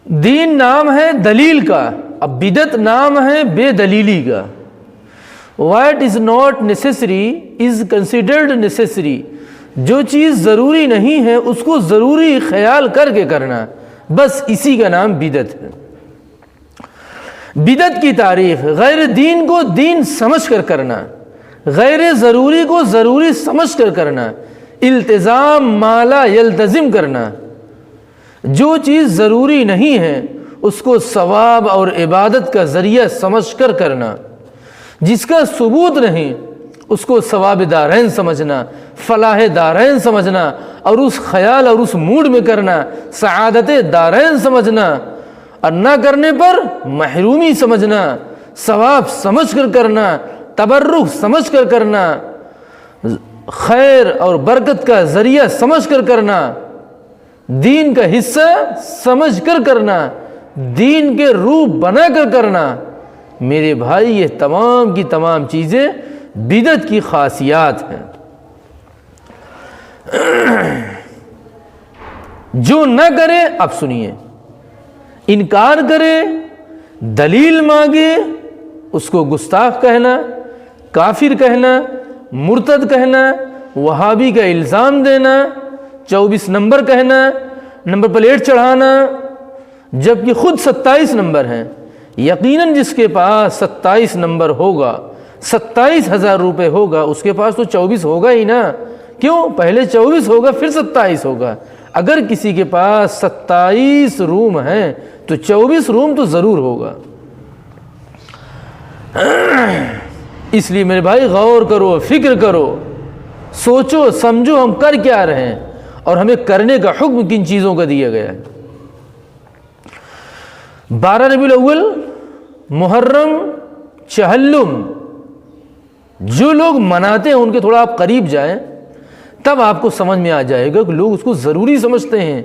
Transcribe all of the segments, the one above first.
دین نام ہے دلیل کا، اب بدعت نام ہے بے دلیلی کا۔ What is not necessary is considered necessary، جو چیز ضروری نہیں ہے اس کو ضروری خیال کر کے کرنا، بس اسی کا نام بدعت ہے۔ بدعت کی تعریف غیر دین کو دین سمجھ کر کرنا، غیر ضروری کو ضروری سمجھ کر کرنا، التزام ما لا یلتزم کرنا، جو چیز ضروری نہیں ہے اس کو ثواب اور عبادت کا ذریعہ سمجھ کر کرنا، جس کا ثبوت نہیں اس کو ثواب دارین سمجھنا، فلاح دارین سمجھنا، اور اس خیال اور اس موڈ میں کرنا، سعادت دارین سمجھنا، اور نہ کرنے پر محرومی سمجھنا، ثواب سمجھ کر کرنا، تبرک سمجھ کر کرنا، خیر اور برکت کا ذریعہ سمجھ کر کرنا، دین کا حصہ سمجھ کر کرنا، دین کے روح بنا کر کرنا۔ میرے بھائی یہ تمام کی تمام چیزیں بدعت کی خاصیات ہیں۔ جو نہ کرے، اب سنیے، انکار کرے، دلیل مانگے، اس کو گستاخ کہنا، کافر کہنا، مرتد کہنا، وہابی کا الزام دینا، 24 نمبر کہنا، نمبر پلیٹ چڑھانا، جبکہ خود 27 نمبر ہیں۔ یقیناً جس کے پاس 27 نمبر ہوگا، 27,000 روپے ہوگا، اس کے پاس تو 24 ہوگا ہی نا۔ کیوں؟ پہلے 24 ہوگا پھر 27 ہوگا۔ اگر کسی کے پاس 27 روم ہیں تو 24 روم تو ضرور ہوگا۔ اس لیے میرے بھائی غور کرو، فکر کرو، سوچو سمجھو ہم کر کیا رہے ہیں اور ہمیں کرنے کا حکم کن چیزوں کا دیا گیا ہے۔ 12 ربیع الاول، محرم، چہلم، جو لوگ مناتے ہیں ان کے تھوڑا آپ قریب جائیں، تب آپ کو سمجھ میں آ جائے گا کہ لوگ اس کو ضروری سمجھتے ہیں،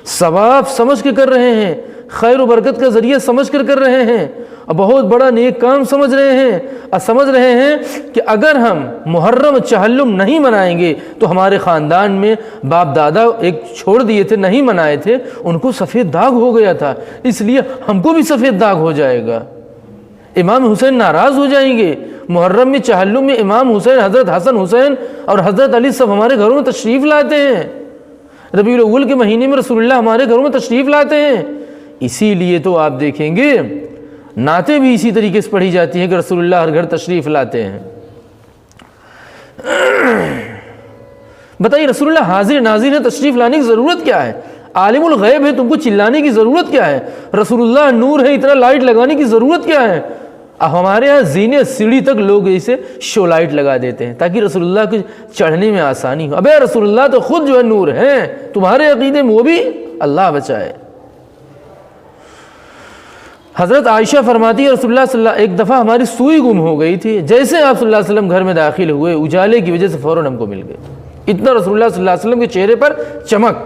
ثواب سمجھ کے کر رہے ہیں، خیر و برکت کا ذریعہ سمجھ کر رہے ہیں، اور بہت بڑا نیک کام سمجھ رہے ہیں، اور سمجھ رہے ہیں کہ اگر ہم محرم چہلم نہیں منائیں گے تو ہمارے خاندان میں باپ دادا ایک چھوڑ دیے تھے، نہیں منائے تھے، ان کو سفید داغ ہو گیا تھا، اس لیے ہم کو بھی سفید داغ ہو جائے گا، امام حسین ناراض ہو جائیں گے۔ محرم میں چہلم میں امام حسین، حضرت حسن حسین اور حضرت علی سب ہمارے گھروں میں تشریف لاتے ہیں، ربیع الاول کے مہینے میں رسول اللہ ہمارے گھروں میں تشریف لاتے ہیں۔ اسی لیے تو آپ دیکھیں گے نعتیں بھی اسی طریقے سے پڑھی جاتی ہیں کہ رسول اللہ ہر گھر تشریف لاتے ہیں۔ بتائیے رسول اللہ حاضر ناظر ہے، تشریف لانے کی ضرورت کیا ہے؟ عالم الغیب ہے، تم کو چلانے کی ضرورت کیا ہے؟ رسول اللہ نور ہے، اتنا لائٹ لگانے کی ضرورت کیا ہے؟ ہمارے ہاں زینے سیڑھی تک لوگ اسے شو لائٹ لگا دیتے ہیں تاکہ رسول اللہ کو چڑھنے میں آسانی ہو۔ ابے رسول اللہ تو خود جو ہے نور ہیں، تمہارے عقیدے میں وہ بھی، اللہ بچائے۔ حضرت عائشہ فرماتی ہے رسول اللہ صلی اللہ، ایک دفعہ ہماری سوئی گم ہو گئی تھی، جیسے آپ صلی اللہ علیہ وسلم گھر میں داخل ہوئے اجالے کی وجہ سے فوراً ہم کو مل گئے، اتنا رسول اللہ صلی اللہ علیہ وسلم کے چہرے پر چمک۔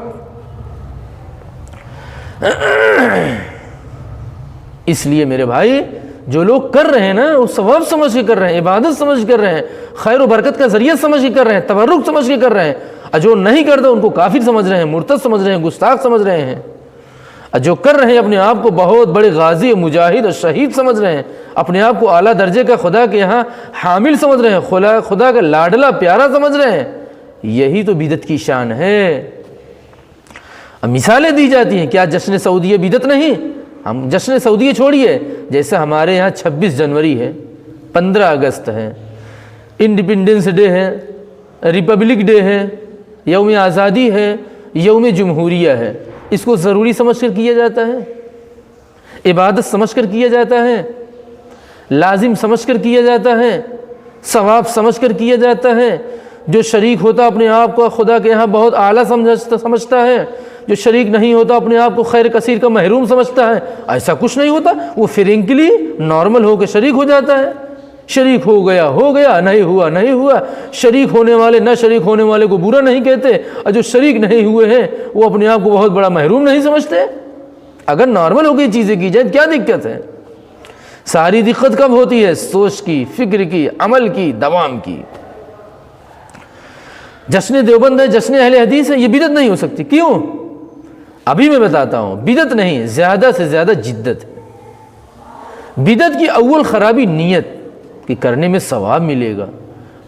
اس لیے میرے بھائی جو لوگ کر رہے ہیں نا وہ ثواب سمجھ کے کر رہے ہیں، عبادت سمجھ کے کر رہے ہیں، خیر و برکت کا ذریعہ سمجھ کے کر رہے ہیں، تبرک سمجھ کے کر رہے ہیں، اور جو نہیں کرتا ان کو کافر سمجھ رہے ہیں، مرتد سمجھ رہے ہیں، گستاخ سمجھ رہے ہیں، اور جو کر رہے ہیں اپنے آپ کو بہت بڑے غازی، مجاہد اور شہید سمجھ رہے ہیں، اپنے آپ کو اعلیٰ درجے کا خدا کے یہاں حامل سمجھ رہے ہیں، خدا کا لاڈلا پیارا سمجھ رہے ہیں، یہی تو بدعت کی شان ہے۔ اب مثالیں دی جاتی ہیں، کیا جشن سعودیہ بدعت نہیں؟ ہم جشن سعودیہ چھوڑیے، جیسے ہمارے یہاں 26 جنوری ہے، 15 اگست ہے، انڈیپینڈنس ڈے ہے، ریپبلک ڈے ہے، یوم آزادی ہے، یوم جمہوریہ ہے، اس کو ضروری سمجھ کر کیا جاتا ہے، عبادت سمجھ کر کیا جاتا ہے، لازم سمجھ کر کیا جاتا ہے، ثواب سمجھ کر کیا جاتا ہے۔ جو شریک ہوتا اپنے آپ کو خدا کے یہاں بہت اعلیٰ سمجھتا ہے، جو شریک نہیں ہوتا اپنے آپ کو خیر کثیر کا محروم سمجھتا ہے۔ ایسا کچھ نہیں ہوتا، وہ فرینکلی نارمل ہو کے شریک ہو جاتا ہے، شریک ہو گیا، نہیں ہوا۔ شریک ہونے والے نہ شریک ہونے والے کو برا نہیں کہتے، اور جو شریک نہیں ہوئے ہیں وہ اپنے آپ کو بہت بڑا محروم نہیں سمجھتے۔ اگر نارمل ہو کے چیزیں کی جائیں کیا دقت ہے؟ ساری دقت کب ہوتی ہے؟ سوچ کی، فکر کی، عمل کی، دوام کی۔ جشن دیوبند ہے، جشن اہل حدیث ہے، یہ بدعت نہیں ہو سکتی۔ کیوں؟ ابھی میں بتاتا ہوں، بدعت نہیں، زیادہ سے زیادہ جدت ہے۔ بدعت کی اول خرابی نیت کہ کرنے میں ثواب ملے گا،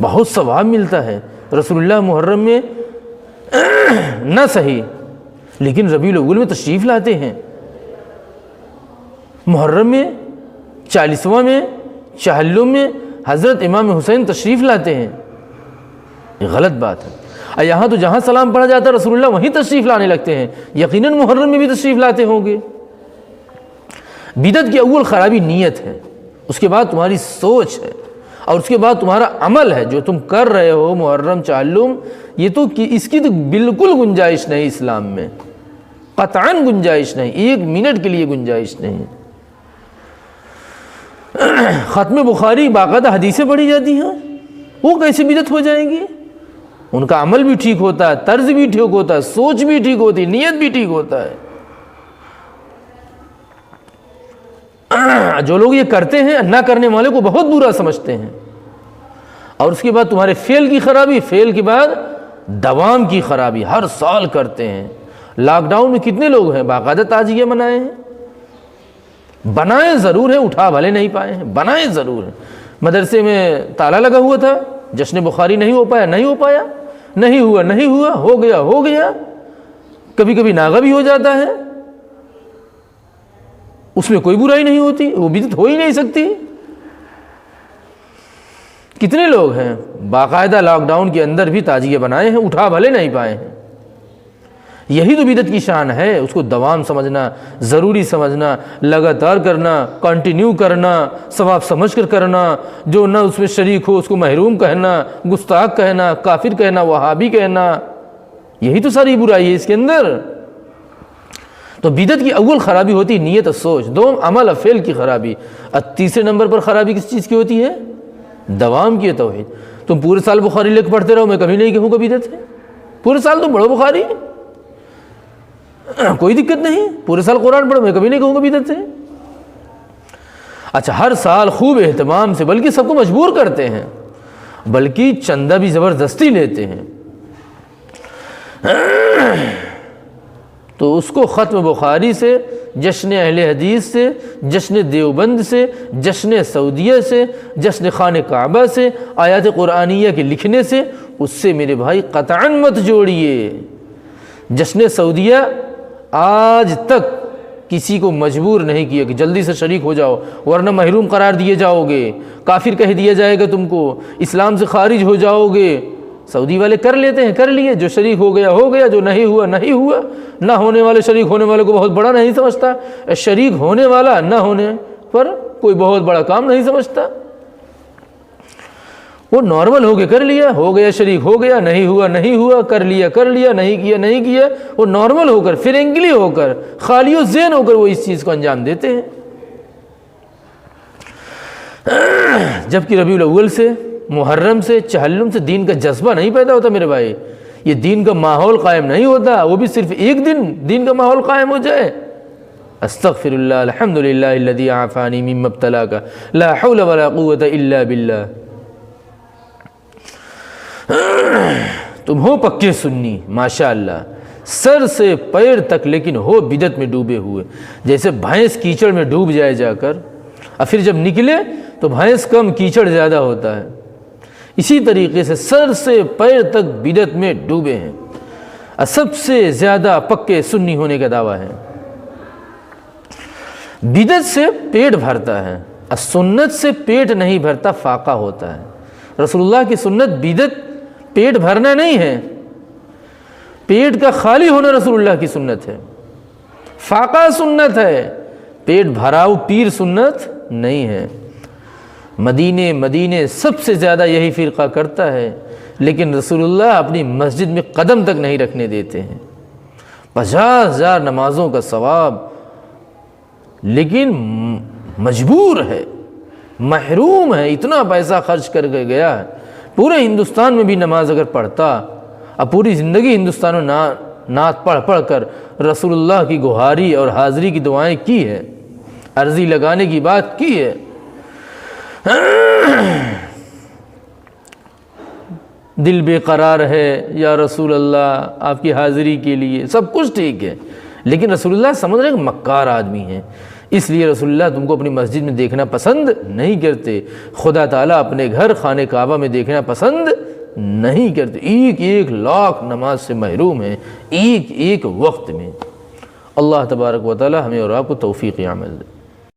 بہت ثواب ملتا ہے۔ رسول اللہ محرم میں نہ صحیح لیکن ربیع الاول میں تشریف لاتے ہیں، محرم میں، 40واں میں، چہلم میں حضرت امام حسین تشریف لاتے ہیں، یہ غلط بات ہے۔ اور یہاں تو جہاں سلام پڑھا جاتا ہے رسول اللہ وہیں تشریف لانے لگتے ہیں، یقیناً محرم میں بھی تشریف لاتے ہوں گے۔ بدعت کی اول خرابی نیت ہے، اس کے بعد تمہاری سوچ ہے، اور اس کے بعد تمہارا عمل ہے جو تم کر رہے ہو محرم چہلم، یہ تو اس کی تو بالکل گنجائش نہیں اسلام میں، قطعاً گنجائش نہیں، 1 منٹ کے لیے گنجائش نہیں۔ ختم بخاری باقاعدہ حدیثیں پڑھی جاتی ہیں، وہ کیسے بدعت ہو جائیں گی؟ ان کا عمل بھی ٹھیک ہوتا ہے، طرز بھی ٹھیک ہوتا ہے، سوچ بھی ٹھیک ہوتی ہے، نیت بھی ٹھیک ہوتا ہے۔ جو لوگ یہ کرتے ہیں نہ کرنے والے کو بہت برا سمجھتے ہیں، اور اس کے بعد تمہارے فعل کی خرابی، فعل کے بعد دوام کی خرابی، ہر سال کرتے ہیں۔ لاک ڈاؤن میں کتنے لوگ ہیں باقاعدہ تعزیہ منائے ہیں، بنائے ضرور ہیں، اٹھا بھلے نہیں پائے ہیں، بنائے ضرور ہیں۔ مدرسے میں تالا لگا ہوا تھا، جشن بخاری نہیں ہو پایا، نہیں ہو پایا، نہیں ہوا، نہیں ہوا، ہو گیا، ہو گیا، کبھی کبھی ناغہ بھی ہو جاتا ہے، اس میں کوئی برائی نہیں ہوتی، وہ بدعت ہو ہی نہیں سکتی۔ کتنے لوگ ہیں باقاعدہ لاک ڈاؤن کے اندر بھی تعزیہ بنائے ہیں، اٹھا بھلے نہیں پائے ہیں۔ یہی تو بدعت کی شان ہے، اس کو دوام سمجھنا، ضروری سمجھنا، لگاتار کرنا، کنٹینیو کرنا، ثواب سمجھ کر کرنا، جو نہ اس میں شریک ہو اس کو محروم کہنا، گستاخ کہنا، کافر کہنا، وہابی کہنا، یہی تو ساری برائی ہے اس کے اندر۔ تو بدعت کی اول خرابی ہوتی ہے نیت اور سوچ، دوم عمل اور فعل کی خرابی، اور تیسرے نمبر پر خرابی کس چیز کی ہوتی ہے؟ دوام کی توحید۔ تم پورے سال بخاری لے کے پڑھتے رہو، میں کبھی نہیں کہوں گا بدعت ہے، پورے سال تم پڑھو بخاری، کوئی دقت نہیں، پورے سال قرآن پڑھو، میں کبھی نہیں کہوں گا بدعت ہے۔ اچھا، ہر سال خوب اہتمام سے، بلکہ سب کو مجبور کرتے ہیں، بلکہ چندہ بھی زبردستی لیتے ہیں، تو اس کو ختم بخاری سے، جشن اہل حدیث سے، جشن دیوبند سے، جشن سعودیہ سے، جشن خانہ کعبہ سے، آیات قرآنیہ کے لکھنے سے، اس سے میرے بھائی قطعاً مت جوڑیے۔ جشن سعودیہ آج تک کسی کو مجبور نہیں کیا کہ جلدی سے شریک ہو جاؤ ورنہ محروم قرار دیے جاؤ گے، کافر کہہ دیا جائے گا تم کو، اسلام سے خارج ہو جاؤ گے۔ سعودی والے کر لیتے ہیں، کر لیے، جو شریک ہو گیا ہو گیا، جو نہیں ہوا نہیں ہوا۔ نہ ہونے والے شریک ہونے والے کو بہت بڑا نہیں سمجھتا، شریک ہونے والا نہ ہونے پر کوئی بہت بڑا کام نہیں سمجھتا، وہ نارمل ہو کے کر لیا، ہو گیا شریک ہو گیا، نہیں ہوا نہیں ہوا، کر لیا کر لیا، نہیں کیا نہیں کیا، وہ نارمل ہو کر، فرینکلی ہو کر، خالی و ذہن ہو کر وہ اس چیز کو انجام دیتے ہیں۔ جبکہ ربیع الاول سے، محرم سے، چہلم سے دین کا جذبہ نہیں پیدا ہوتا میرے بھائی، یہ دین کا ماحول قائم نہیں ہوتا، وہ بھی صرف ایک دن دین کا ماحول قائم ہو جائے۔ استغفر اللہ الحمدللہ الذی عافانی مما ابتلاک لا حول ولا قوة الا باللہ۔ تم ہو پکے سنی ماشاءاللہ، سر سے پیر تک، لیکن ہو بدعت میں ڈوبے ہوئے، جیسے بھینس کیچڑ میں ڈوب جائے جا کر، اور پھر جب نکلے تو بھینس کم کیچڑ زیادہ ہوتا ہے، اسی طریقے سے سر سے پیر تک بدعت میں ڈوبے ہیں، اور سب سے زیادہ پکے سنی ہونے کا دعویٰ ہے۔ بدعت سے پیٹ بھرتا ہے، اور سنت سے پیٹ نہیں بھرتا، فاقہ ہوتا ہے۔ رسول اللہ کی سنت بدعت پیٹ بھرنا نہیں ہے، پیٹ کا خالی ہونا رسول اللہ کی سنت ہے، فاقہ سنت ہے، پیٹ بھراؤ پیر سنت نہیں ہے۔ مدینے سب سے زیادہ یہی فرقہ کرتا ہے، لیکن رسول اللہ اپنی مسجد میں قدم تک نہیں رکھنے دیتے ہیں، 50,000 نمازوں کا ثواب، لیکن مجبور ہے، محروم ہے، اتنا پیسہ خرچ کر کے گیا ہے، پورے ہندوستان میں بھی نماز اگر پڑھتا، اب پوری زندگی ہندوستان میں نعت پڑھ پڑھ کر رسول اللہ کی گہاری اور حاضری کی دعائیں کی ہے، عرضی لگانے کی بات کی ہے، دل بے قرار ہے یا رسول اللہ آپ کی حاضری کے لیے، سب کچھ ٹھیک ہے، لیکن رسول اللہ سمجھ رہے ہیں کہ مکار آدمی ہیں، اس لیے رسول اللہ تم کو اپنی مسجد میں دیکھنا پسند نہیں کرتے، خدا تعالیٰ اپنے گھر خانہ کعبہ میں دیکھنا پسند نہیں کرتے، ایک ایک لاکھ نماز سے محروم ہیں ایک ایک وقت میں۔ اللہ تبارک و تعالیٰ ہمیں اور آپ کو توفیق عمل دے۔